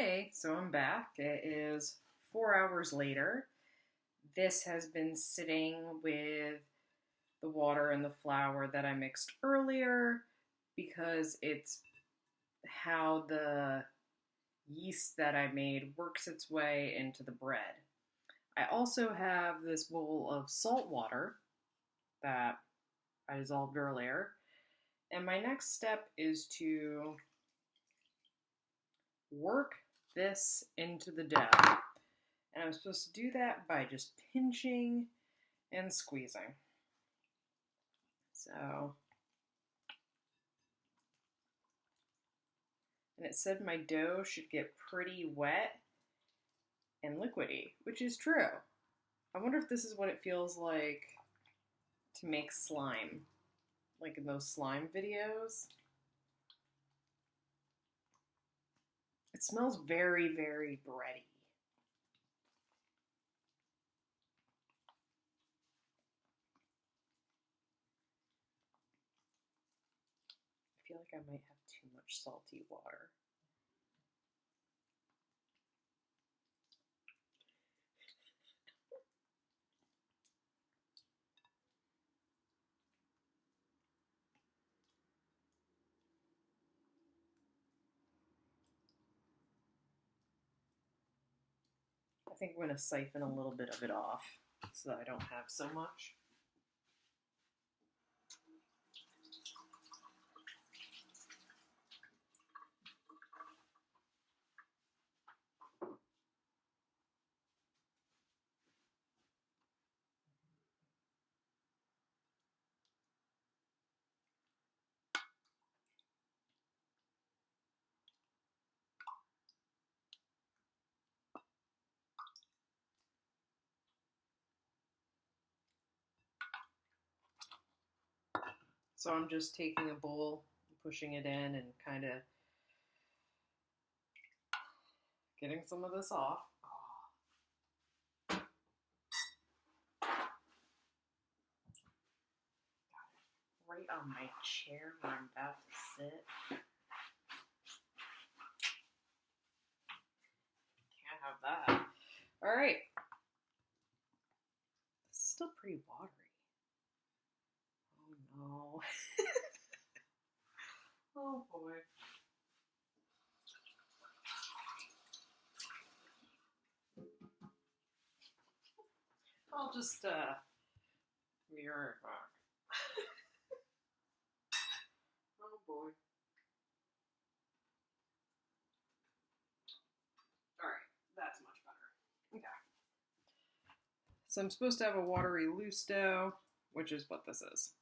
Hey, so I'm back. It is 4 hours later. This has been sitting with the water and the flour that I mixed earlier because it's how the yeast that I made works its way into the bread. I also have this bowl of salt water that I dissolved earlier. And my next step is to work this into the dough. And I'm supposed to do that by just pinching and squeezing. So, and it said my dough should get pretty wet and liquidy, which is true. I wonder if this is what it feels like to make slime, like in those slime videos. It smells very, very bready. I feel like I might have too much salty water. I think I'm going to siphon a little bit of it off so that I don't have so much. So I'm just taking a bowl, pushing it in, and kind of getting some of this off. Got it right on my chair where I'm about to sit. Can't have that. All right. This is still pretty watery. Oh no. Oh boy. I'll just mirror it back. Oh boy. Alright, that's much better. Okay. So I'm supposed to have a watery loose dough, which is what this is.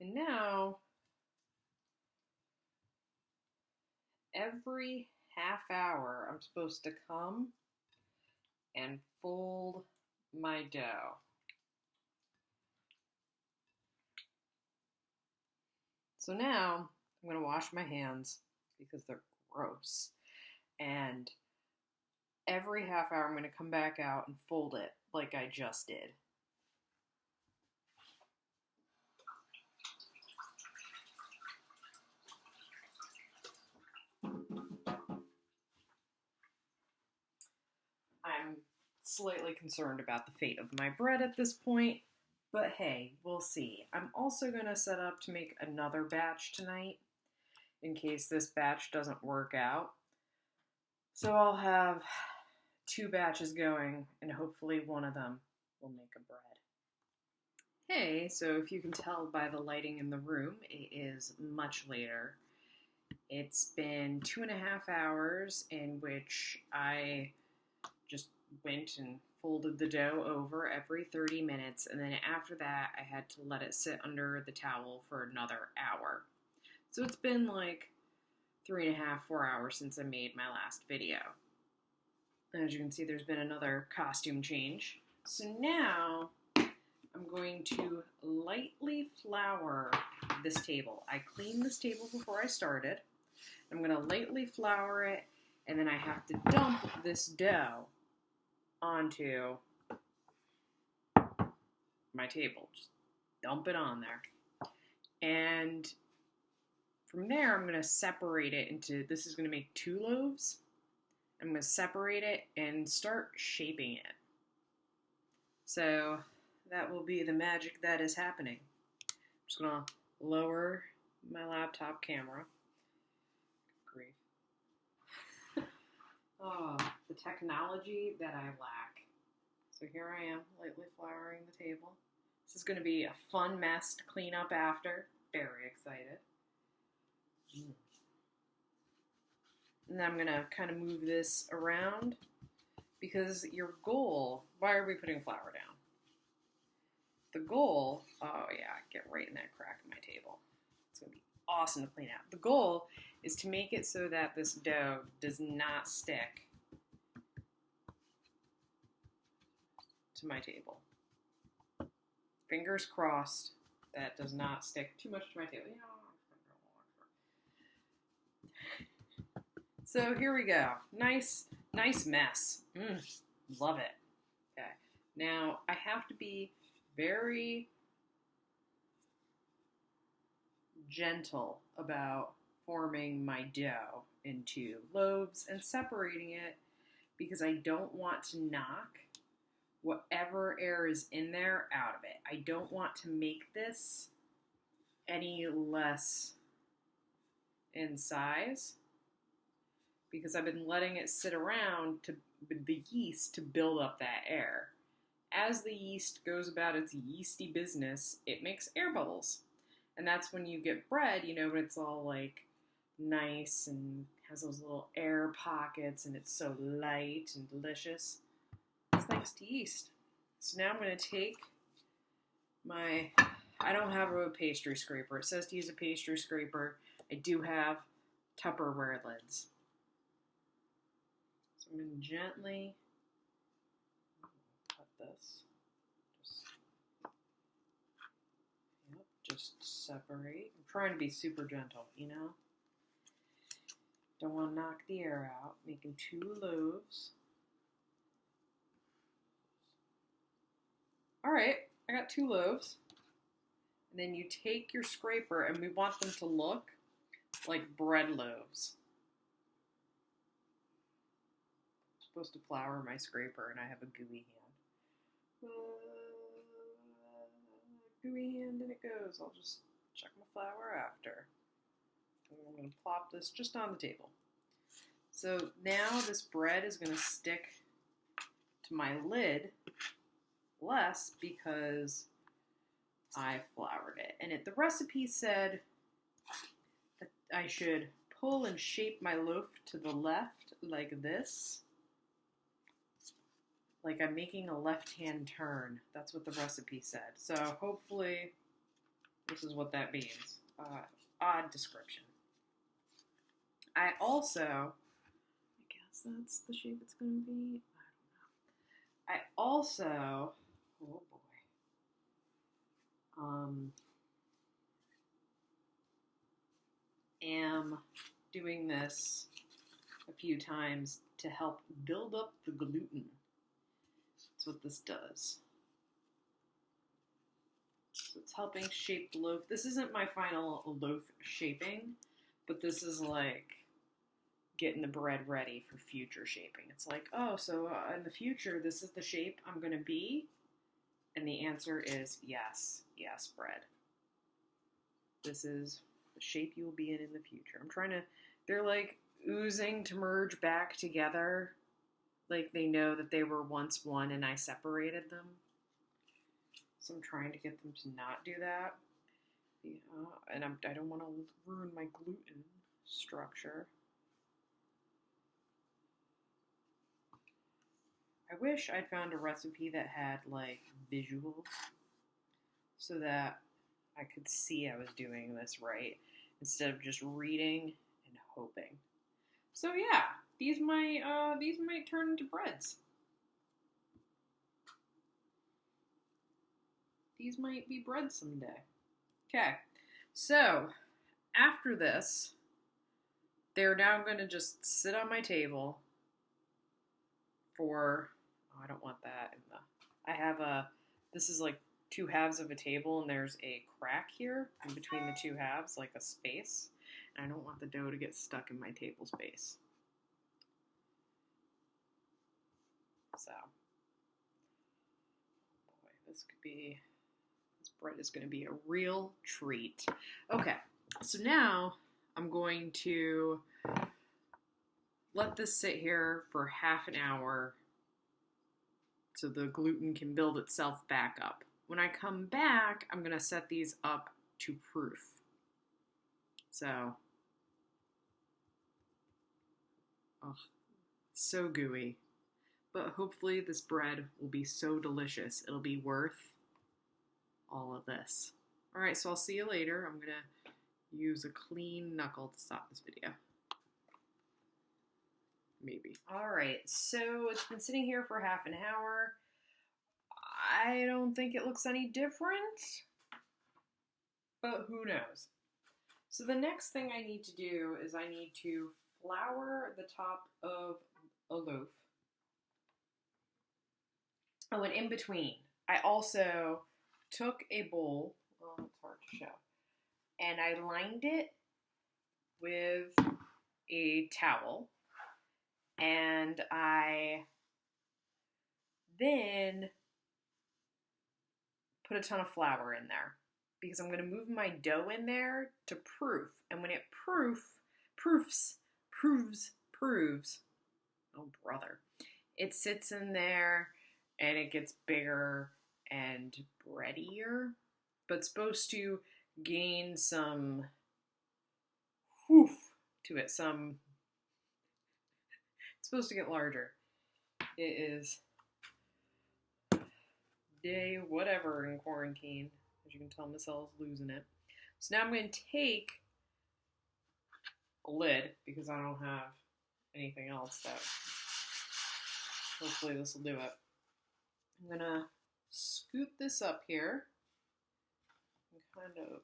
And now, every half hour, I'm supposed to come and fold my dough. So now, I'm going to wash my hands because they're gross. And every half hour, I'm going to come back out and fold it like I just did. I'm slightly concerned about the fate of my bread at this point, but hey, we'll see. I'm also going to set up to make another batch tonight in case this batch doesn't work out. So I'll have 2 batches going, and hopefully one of them will make a bread. Hey, so if you can tell by the lighting in the room, it is much later. It's been 2.5 hours in which I just went and folded the dough over every 30 minutes, and then after that, I had to let it sit under the towel for another hour. So it's been like 3.5, 4 hours since I made my last video. As you can see, there's been another costume change. So now, I'm going to lightly flour this table. I cleaned this table before I started. I'm going to lightly flour it, and then I have to dump this dough onto my table. Just dump it on there. And from there, I'm going to separate it into, this is going to make 2 loaves. I'm going to separate it and start shaping it. So that will be the magic that is happening. I'm just going to lower my laptop camera. Great. Oh, the technology that I lack. So here I am, lightly flouring the table. This is going to be a fun mess to clean up after. Very excited. And then I'm going to kind of move this around because your goal, why are we putting flour down? The goal, oh yeah, get right in that crack in my table. It's going to be awesome to clean out. The goal is to make it so that this dough does not stick to my table. Fingers crossed that does not stick too much to my table. So here we go. Nice mess. Love it. Okay. Now I have to be very gentle about forming my dough into loaves and separating it because I don't want to knock whatever air is in there out of it. I don't want to make this any less in size because I've been letting it sit around to the yeast to build up that air. As the yeast goes about its yeasty business, it makes air bubbles. And that's when you get bread, you know, when it's all like nice and has those little air pockets and it's so light and delicious. It's thanks to yeast. So now I'm going to take my, I don't have a pastry scraper. It says to use a pastry scraper. I do have Tupperware lids. So I'm going to gently cut this. Just separate. I'm trying to be super gentle, you know? Don't want to knock the air out. Making 2 loaves. Alright, I got 2 loaves. And then you take your scraper and we want them to look like bread loaves. I'm supposed to flour my scraper and I have a gooey hand. Gooey hand and it goes. I'll just check my flour after. And I'm going to plop this just on the table. So now this bread is going to stick to my lid less because I floured it. And the recipe said that I should pull and shape my loaf to the left like this. Like I'm making a left-hand turn. That's what the recipe said. So hopefully this is what that means. Odd description. I guess that's the shape it's going to be. I also, oh boy, am doing this a few times to help build up the gluten. That's what this does. So it's helping shape the loaf. This isn't my final loaf shaping, but this is like getting the bread ready for future shaping. It's like, oh, so in the future, this is the shape I'm going to be? And the answer is yes. Yes, bread. This is the shape you will be in the future. I'm trying to, they're like oozing to merge back together. Like they know that they were once one and I separated them. So I'm trying to get them to not do that. And I don't want to ruin my gluten structure. I wish I'd found a recipe that had like visuals so that I could see I was doing this right instead of just reading and hoping. So yeah, these might turn into breads. These might be bread someday. Okay, so after this, they're now going to just sit on my table for, oh, I don't want that in the, I have a, this is like two halves of a table and there's a crack here in between the two halves, like a space. And I don't want the dough to get stuck in my table space. So, boy, this bread is going to be a real treat. Okay, so now I'm going to let this sit here for half an hour so the gluten can build itself back up. When I come back, I'm going to set these up to proof. So, oh, so gooey. But hopefully this bread will be so delicious. It'll be worth all of this. All right, so I'll see you later. I'm going to use a clean knuckle to stop this video. Maybe. All right, so it's been sitting here for half an hour. I don't think it looks any different, but who knows? So the next thing I need to do is I need to flour the top of a loaf. Oh, and in between, I also took a bowl, well, it's hard to show, and I lined it with a towel, and I then put a ton of flour in there because I'm going to move my dough in there to proof. And when it proofs, oh brother, it sits in there and it gets bigger and breadier, but it's supposed to gain some whoof to it. It's supposed to get larger. It is day whatever in quarantine. As you can tell, Miss L's losing it. So now I'm going to take a lid because I don't have anything else that hopefully this will do it. I'm going to scoop this up here and kind of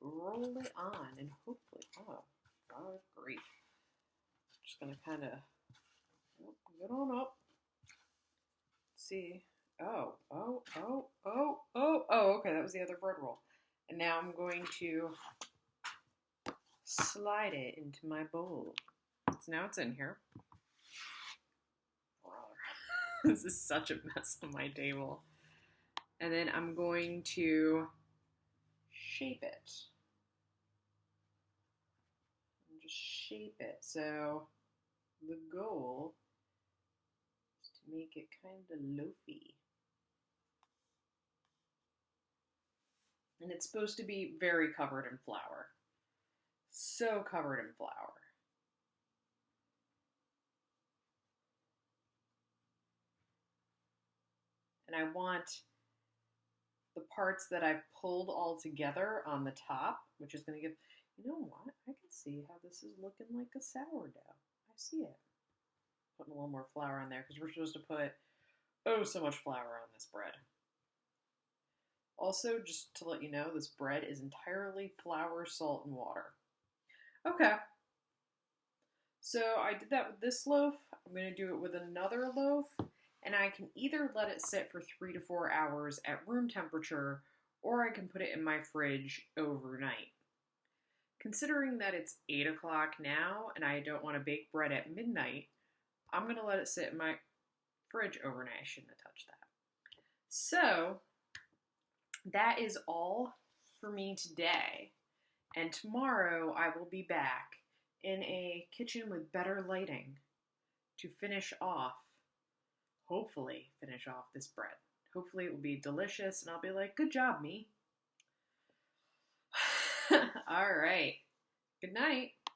roll it on and hopefully, oh, God grief. Just going to kind of get on up. See. Oh, okay, that was the other bread roll. And now I'm going to slide it into my bowl. So now it's in here. This is such a mess on my table. And then I'm going to shape it. And just shape it. So the goal is to make it kind of loafy. And it's supposed to be very covered in flour. So covered in flour. And I want the parts that I've pulled all together on the top, which is going to give, you know what? I can see how this is looking like a sourdough. I see it. Putting a little more flour on there because we're supposed to put, oh, so much flour on this bread. Also, just to let you know, this bread is entirely flour, salt, and water. Okay. So I did that with this loaf. I'm going to do it with another loaf. And I can either let it sit for 3 to 4 hours at room temperature, or I can put it in my fridge overnight. Considering that it's 8 o'clock now, and I don't want to bake bread at midnight, I'm going to let it sit in my fridge overnight. I shouldn't have touched that. So, that is all for me today. And tomorrow I will be back in a kitchen with better lighting to hopefully finish off this bread. Hopefully it will be delicious and I'll be like, good job, me. All right. Good night.